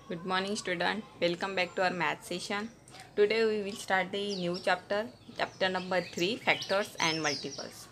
Good morning student. Welcome back to our math session. Today we will start the new chapter number 3, factors and multiples.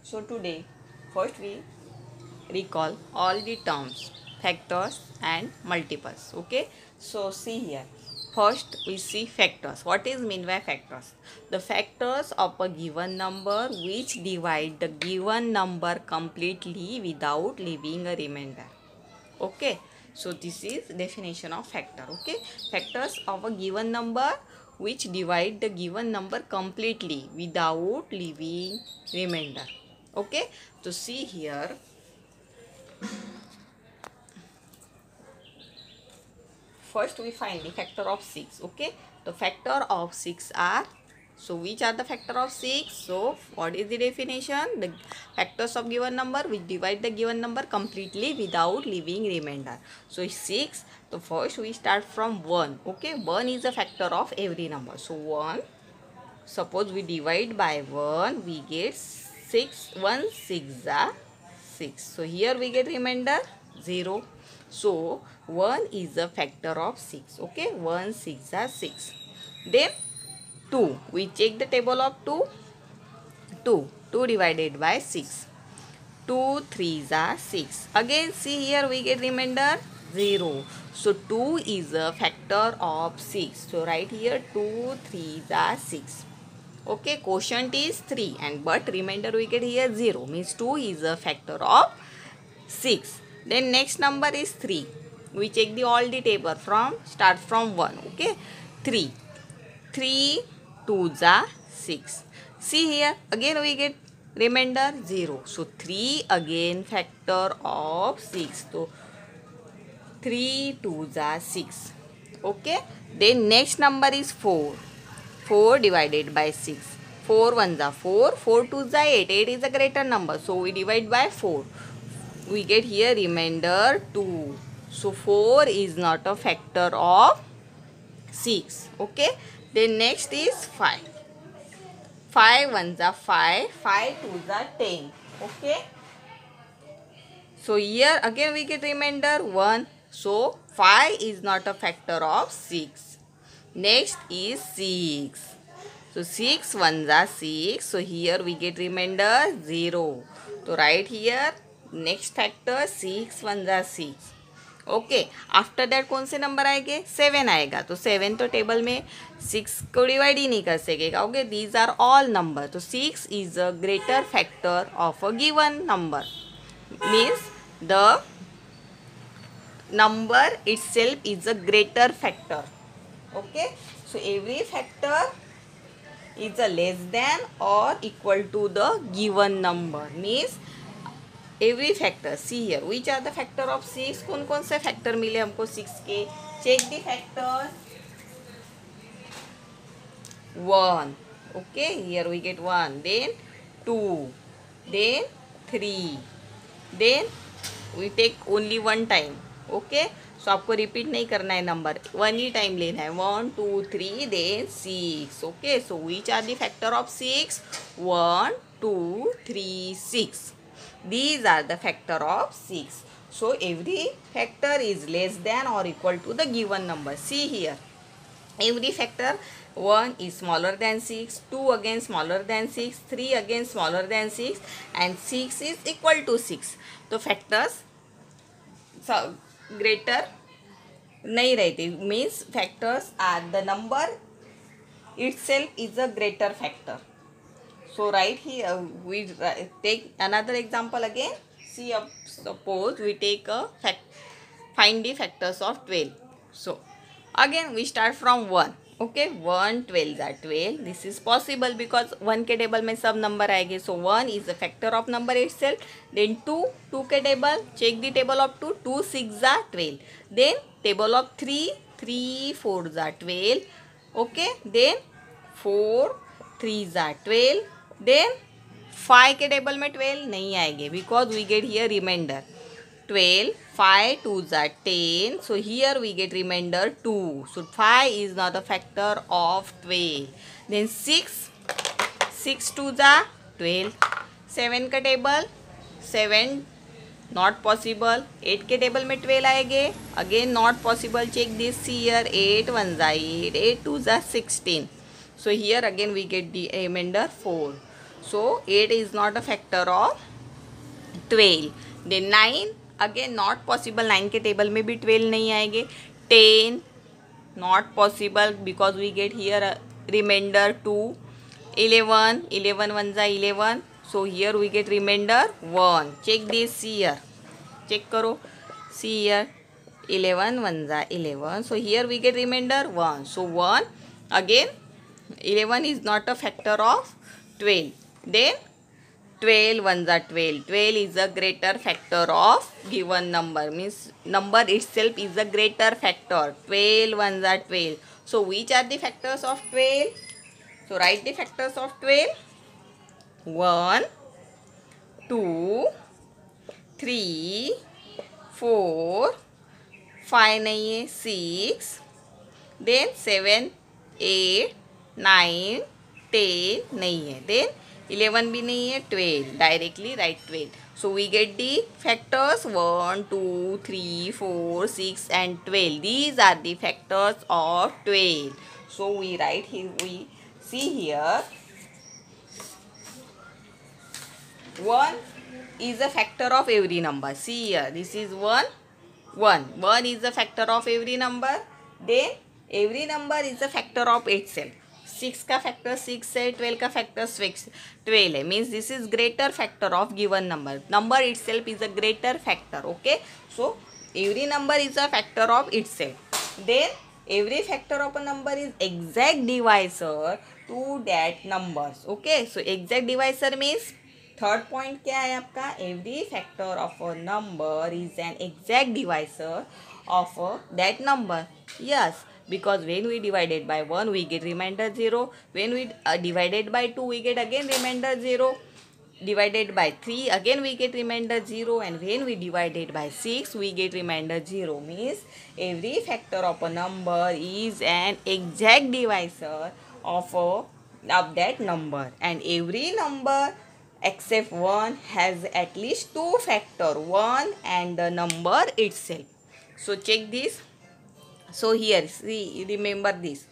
So today first we recall all the terms, factors and multiples. Okay, so see here. First we see factors. What is mean by factors? The factors of a given number which divide the given number completely without leaving a remainder. Okay, so this is definition of factor. Okay, factors of a given number which divide the given number completely without leaving remainder. Okay, so see here. First we find the factor of 6. Okay, the factor of 6 are, so which are the factor of 6? So what is the definition? The factors of given number which divide the given number completely without leaving remainder. So 6. So first we start from 1. Okay, 1 is a factor of every number. So 1, suppose we divide by 1, we get 6. 1 6 are 6. So here we get remainder 0. So 1 is a factor of 6. Okay, 1 6 are 6. Then 2. We check the table of 2. 2. 2 divided by 6. 2 3s are 6. Again see here we get remainder 0. So 2 is a factor of 6. So right here 2 3s are 6. Okay, quotient is 3 and but remainder we get here 0, means 2 is a factor of 6. Then next number is 3. We check the all the table from start from 1. Okay, 3. 3 2s are 6. See here again we get remainder 0. So 3 again factor of 6. So 3 2s are 6. Okay, then next number is 4. 4 divided by 6. 4 ones are 4. 4 twos are 8. 8 is a greater number. So we divide by 4. We get here remainder 2. So 4 is not a factor of 6. Okay. Then next is 5. 5 ones are 5. 5 twos are 10. Okay. So here again we get remainder 1. So 5 is not a factor of 6. Next is 6. So 6 ones are 6. So here we get remainder 0. So right here next factor 6 ones are 6. Okay, after that कौन से number आएंगे? 7 आएगा. तो 7 तो table में 6 को divide ही नहीं कर सकेगा. Okay, these are all number. तो 6 is a greater factor of a given number. Means the number itself is a greater factor. Okay, so every factor is a less than or equal to the given number. Means every factor. See here which are the factor of 6. कौन कौन से factor मिले हमको 6 के? Check the factors. 1. Okay, here we get 1. Then 2. Then 3. Then we take only one time. Okay, so आपको repeat नहीं करना है नंबर, 1 ही टाइम लेना है. 1 2 3 then 6. Okay, so which are the factor of 6? 1 2 3 6. These are the factor of 6. So every factor is less than और equal to the given number. See here every factor. 1 is smaller than 6, 2 again smaller than 6, 3 again smaller than 6 and 6 is equal to 6. तो factors greater नहीं रहते. Means factors are the number itself is a greater factor. So right here we take another example again. See, suppose we take a find the factors of 12. So again we start from 1. Okay, 1 12 are 12. This is possible because 1 के table में सब number आएंगे. So 1 is a factor of number itself. Then 2 2 के table, check the table of 2. 2 6 are 12. Then table of 3 3 4s are 12. Okay, then 4 3s are 12. Then 5 के table में 12 नहीं आएंगे because we get here remainder 12. 5 2s are 10. So here we get remainder 2. So 5 is not a factor of 12. Then 6 2s are 12. 7 का table 7 not possible, 8 के table में 12 आएंगे, again not possible, check this here, 8 1 जा 8, 8 2 जा 16, so here again we get the remainder 4, so 8 is not a factor of 12. then 9 again not possible, 9 के table में भी 12 नहीं आएंगे, 10 not possible because we get here a remainder 2, 11 11 1 जा 11, so here we get remainder 1, check this here, check करो, see here 11 1 जा 11, so here we get remainder 1, so 1 again 11 is not a factor of 12, then 12 1 जा 12, 12 is a greater factor of given number, means number itself is a greater factor, 12 1 जा 12, so which are the factors of 12, so write the factors of 12, 1 2 3 4 5 नहीं है, 6, then 7 8 9 10 नहीं है, then 11 भी नहीं है, 12, directly write 12, so we get the factors 1 2 3 4 6 and 12, these are the factors of 12, so we write here, we see here 1 is a factor of every number, see here this is 1 1 is a factor of every number, then every number is a factor of itself, 6 का factor 6 है, 12 का factor 12 है, means this is greater factor of given number, number itself is a greater factor, okay, so every number is a factor of itself, then every factor of a number is exact divisor to that numbers, okay, so exact divisor means third point क्या है आपका, every factor of a number is an exact divisor of that number, yes, because when we divided by 1 we get remainder 0, when we divided by 2 we get again remainder 0, divided by 3 again we get remainder 0, and when we divided by 6 we get remainder 0, means every factor of a number is an exact divisor of that number, and every number except 1 has at least 2 factor, 1 and the number itself, so check this, so here see remember this,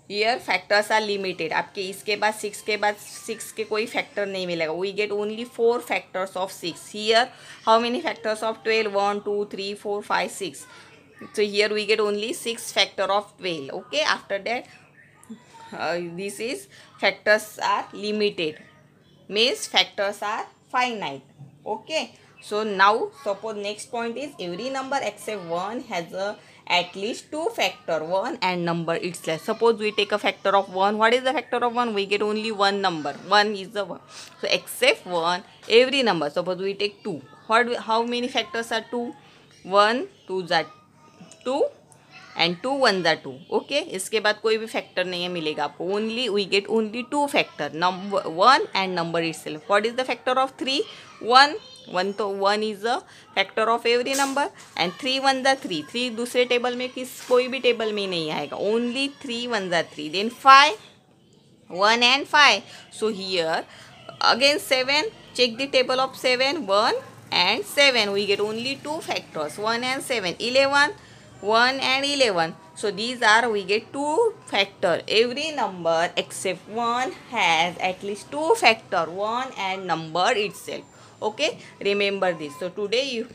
here factors are limited, आपके इसके बाद 6 के कोई factor नहीं मिलेगा, we get only 4 factors of 6, here how many factors of 12, 1 2 3 4 5 6, so here we get only 6 factor of 12, okay, after that this is factors are limited, means factors are finite, okay, so now suppose next point is every number except 1 has a at least 2 factor, 1 and number itself, suppose we take a factor of 1, what is the factor of 1, we get only one number, 1 is the 1, so except 1 every number, suppose we take 2, how many factors are 2, 1 2 जा 2 and 2 1 जा 2, okay, इसके बाद कोई भी factor नहीं है मिलेगा आपको, only we get only 2 factor, number 1 and number itself, what is the factor of 3, 1 तो 1 is the factor of every number, and 3 1 जा 3, 3 दूसरे टेबल में कोई भी टेबल में नहीं आएगा, ओनली 3 1 जा 3, then 5 1 and 5, so here again 7, check the table of 7, 1 and 7, we get only 2 factors, 1 and 7, 11 1 and 11, so these are we get 2 factor, every number except 1 has at least 2 factor, 1 and number itself, okay, remember this, so today you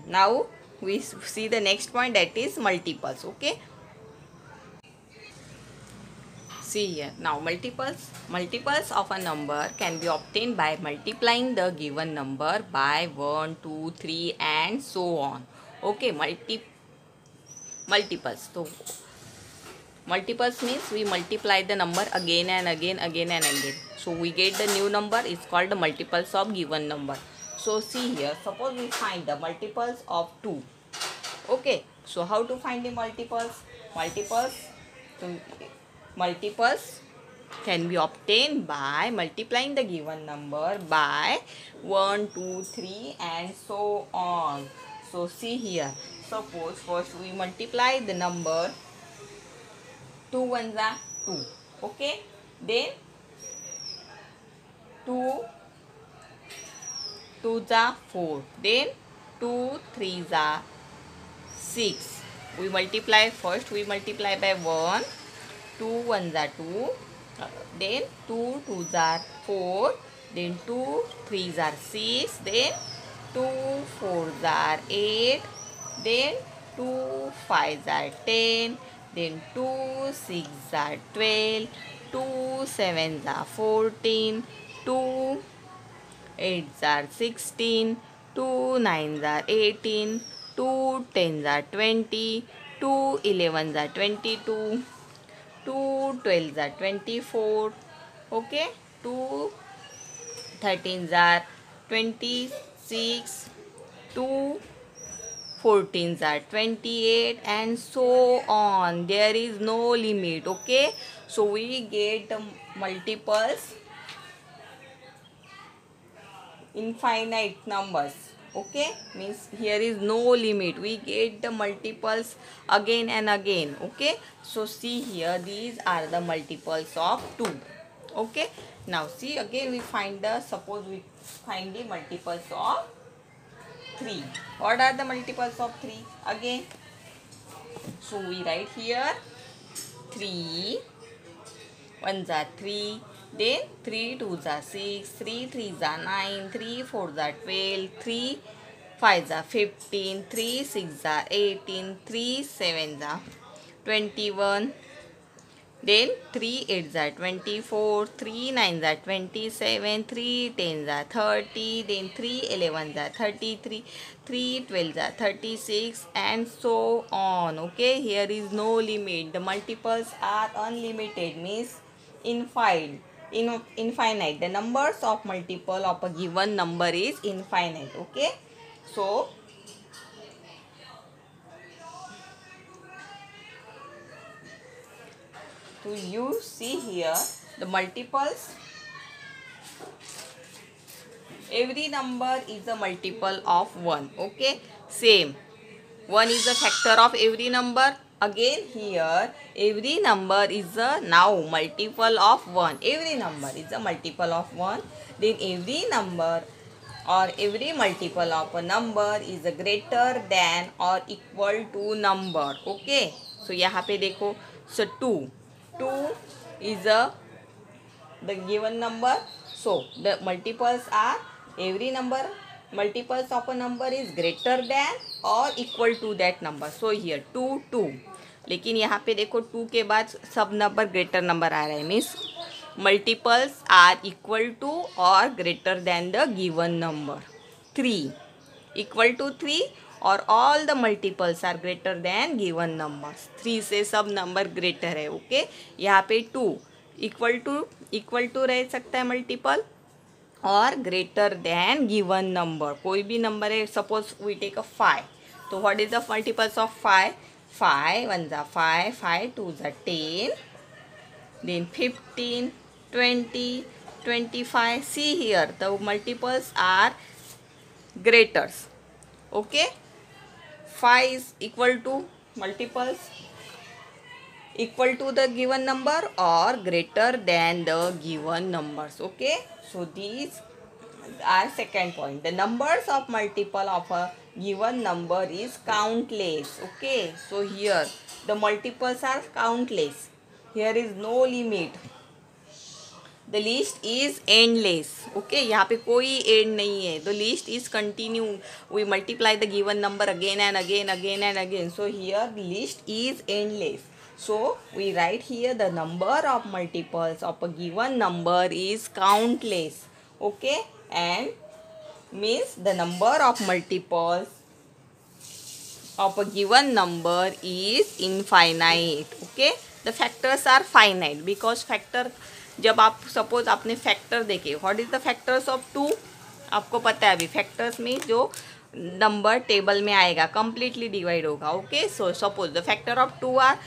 now we see the next point, that is multiples, okay, see here now multiples of a number can be obtained by multiplying the given number by 1 2 3 and so on, okay, multiples, so multiples means we multiply the number again and again and again, so we get the new number, is called the multiples of given number, so see here, suppose we find the multiples of 2, okay, so how to find the multiples can be obtained by multiplying the given number by 1 2 3 and so on, so see here, suppose first we multiply the number 2 1 जा 2, okay, then 2 2s are 4. Then 2 3s are 6. We multiply first. We multiply by 1. 2 1s are 2. Then 2 2s are 4. Then 2 3s are 6. Then 2 4s are 8. Then 2 5s are 10. Then 2 6s are 12. 2 7s are 14. 2 8s are 16. 2 9s are 18. 2 10s are 20. 2 11s are 22. 2 12s are 24. Okay. 2 13s are 26. 2 14s are 28, and so on. There is no limit. Okay. So we get the multiples, infinite numbers. Okay, means here is no limit. We get the multiples again and again. Okay, so see here, these are the multiples of 2. Okay, now see again, we find the, suppose we find the multiples of 3. What are the multiples of 3 again? So we write here 3 1s are 3. Then 3 2s are 6, 3 3s are 9, 3 4s are 12, 3 5s are 15, 3 6s are 18, 3 7s are 21. Then 3 8s are 24, 3 9s are 27, 3 10s are 30, then 3 11s are 33, 3 12s are 36, and so on. Okay, here is no limit. The multiples are unlimited, means infinite. Infinite. The numbers of multiple of a given number is infinite. Okay, so you see here the multiples. Every number is a multiple of 1. Okay, same. 1 is a factor of every number. Again here, every number is a now multiple of 1. Every number is a multiple of 1. Then every number or every multiple of a number is a greater than or equal to number. Okay. So यहाँ पे देखो. So 2. 2 is the given number. So the multiples are every number. Multiples of a number is greater than or equal to that number. So here 2 2. लेकिन यहाँ पे देखो 2 के बाद सब नंबर ग्रेटर नंबर आ रहा है, means multiples are equal to और greater than the given number. 3 equal to 3 और all the multiples are greater than given numbers. 3 से सब नंबर ग्रेटर है. ओके, यहाँ पे 2 इक्वल टू रह सकता है मल्टीपल और ग्रेटर देन गिवन नंबर. कोई भी नंबर है, सपोज वी टेक अ 5. तो what is the multiples of 5? 5 1s are 5, 5 2s are 10, then 15, 20, 25. See here, the multiples are greaters. Okay, 5 is equal to multiples equal to the given number or greater than the given numbers. Okay, so these are second point. The numbers of multiple of a given number is countless. Okay, so here the multiples are countless. Here is no limit. The list is endless. Okay, यहाँ पे कोई end नहीं है. The list is continue. We multiply the given number again and again, again and again. So here the list is endless. So we write here the number of multiples of a given number is countless. Okay, and means the number of multiples of a given number is infinite. Okay, the factors are finite because factor, जब आप suppose आपने factor देखे, what is the factors of 2, आपको पता है अभी factors में जो नंबर टेबल में आएगा कंप्लीटली डिवाइड होगा. Okay, so suppose the factor of 2 are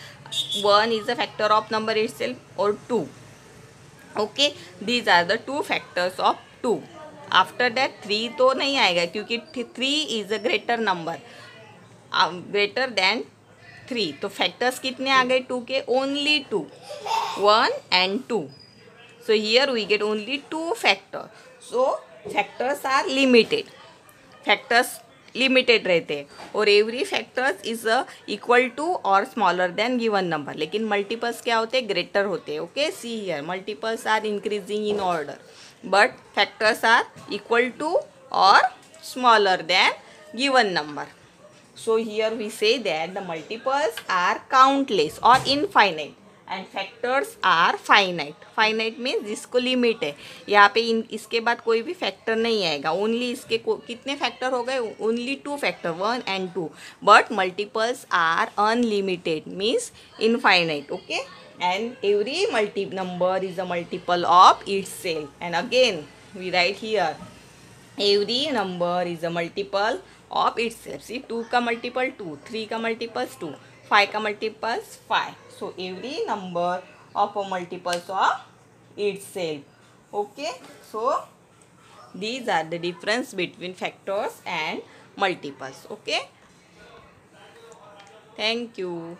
1 is the factor of number itself और 2. Okay, these are the 2 factors of 2. After that 3 तो नहीं आएगा क्योंकि 3 is a greater number, greater than 3. तो फैक्टर्स कितने आ गए 2 के? Only 2, 1 and 2. So here we get only 2 factors. So factors are limited, factors limited रहते हैं और every factors is equal to और स्मॉलर देन गिवन नंबर, लेकिन मल्टीपल्स क्या होते हैं, ग्रेटर होते हैं. Okay, see here multiples are increasing in order but factors are equal to और smaller than given number. So here we say that the multiples are countless or infinite and factors are finite. Finite means जिसको limit है. यहाँ पे इसके बाद कोई भी factor नहीं आएगा. ओनली इसके कितने फैक्टर हो गए, only 2 factor, 1 and 2. But multiples are unlimited means infinite. Okay, and every number is a multiple of itself. And again we write here every number is a multiple of itself. See, 2 का multiple 2, 3 का multiples 2, 5 का multiples 5. So every number of a multiples of itself. Okay, so these are the difference between factors and multiples. Okay, thank you.